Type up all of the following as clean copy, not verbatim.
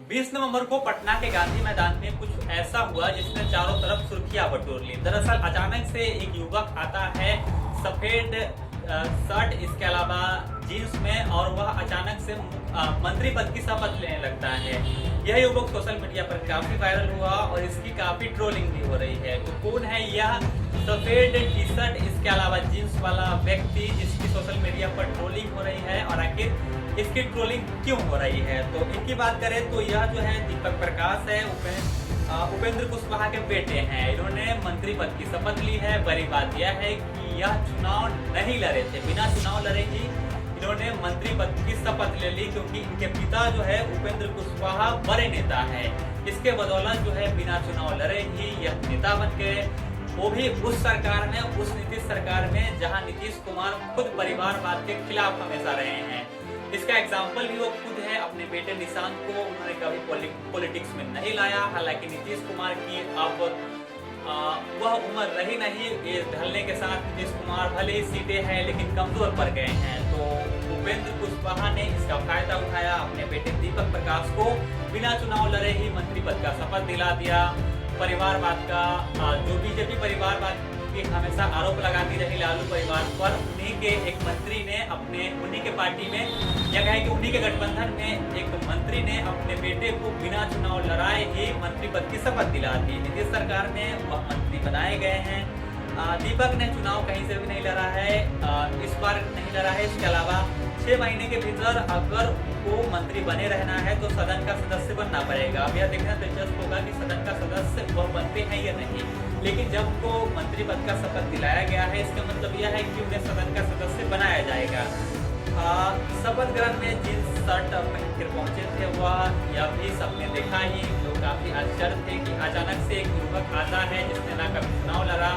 20 नवंबर को पटना के गांधी मैदान में कुछ ऐसा हुआ जिसने चारों तरफ सुर्खियां बटोर ली। दरअसल अचानक से एक युवक आता है सफेद शर्ट, इसके अलावा जीन्स में, और वह अचानक से मंत्री पद की शपथ लेने लगता है। यह युवक सोशल मीडिया पर काफी वायरल हुआ और इसकी काफी ट्रोलिंग भी हो रही है। तो कौन है यह सफेद टी शर्ट इसके अलावा जीन्स वाला व्यक्ति जिसकी सोशल मीडिया पर ट्रोलिंग हो रही है, और आखिर इसकी ट्रोलिंग क्यों हो रही है? तो इनकी बात करें तो यह जो है दीपक प्रकाश है, उपेंद्र कुशवाहा के बेटे हैं। इन्होंने मंत्री पद की शपथ ली है। बड़ी बात यह है कि यह चुनाव नहीं लड़े थे, बिना चुनाव लड़े ही इन्होंने मंत्री पद की शपथ ले ली, क्योंकि इनके पिता जो है उपेंद्र कुशवाहा बड़े नेता है। इसके बदौलत जो है बिना चुनाव लड़े ही यह नेता बन गए, वो भी उस सरकार में, उस नीतीश सरकार में जहां नीतीश कुमार खुद परिवारवाद के खिलाफ हमेशा रहे हैं। इसका एग्जाम्पल भी वो खुद है। अपने बेटे निशांत को उन्होंने कभी पॉलिटिक्स में नहीं लाया। हालांकि नीतीश कुमार की अब वह उम्र रही नहीं। ये ढलने के साथ नीतीश कुमार भले ही सीटें हैं लेकिन कमजोर पड़ गए हैं। तो उपेंद्र कुशवाहा ने इसका फायदा उठाया, अपने बेटे दीपक प्रकाश को बिना चुनाव लड़े ही मंत्री पद का शपथ दिला दिया। परिवारवाद का जो बीजेपी परिवारवाद की हमेशा आरोप लगाती रही लालू परिवार पर, उन्हीं के एक मंत्री ने उन्हीं के पार्टी में, या कहे कि उन्हीं के गठबंधन में एक मंत्री ने अपने बेटे को बिना चुनाव लड़ाए ही मंत्री पद की शपथ दिला दी। नीतीश सरकार में वह मंत्री बनाए गए हैं। दीपक ने चुनाव कहीं से भी नहीं लड़ा है, इस बार नहीं लड़ा है। इसके अलावा 6 महीने के भीतर अगर उनको मंत्री बने रहना है तो सदन का सदस्य बनना पड़ेगा। अब यह देखना दिलचस्प होगा कि सदन का सदस्य वह बनते हैं या नहीं। लेकिन जब उनको मंत्री पद का शपथ दिलाया गया है, इसका मतलब यह है कि उन्हें सदन का सदस्य बनाया जाएगा। शपथ ग्रहण में जींस शर्ट पहनकर पहुंचे थे वह, यह भी सबने देखा ही। लोग काफी आश्चर्य थे कि अचानक से एक युवक आता है जिसने ना कभी चुनाव लड़ा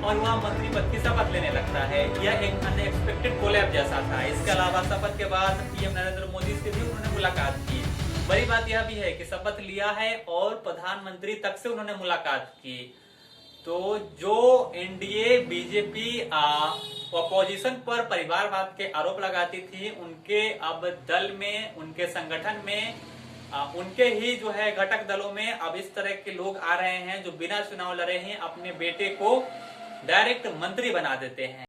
और वह मंत्री पद की शपथ लेने लगता है। यह एक अनएक्सपेक्टेड कोलैब जैसा था। इसके अलावा शपथ के बाद पीएम नरेंद्र मोदी से भी उन्होंने मुलाकात की। बड़ी बात यह भी है कि शपथ लिया है और प्रधानमंत्री तक से उन्होंने मुलाकात की। तो जो एनडीए बीजेपी अपोजिशन पर परिवारवाद के आरोप लगाती थी, उनके अब दल में, उनके संगठन में, उनके ही जो है घटक दलों में अब इस तरह के लोग आ रहे हैं जो बिना चुनाव लड़े ही अपने बेटे को डायरेक्ट मंत्री बना देते हैं।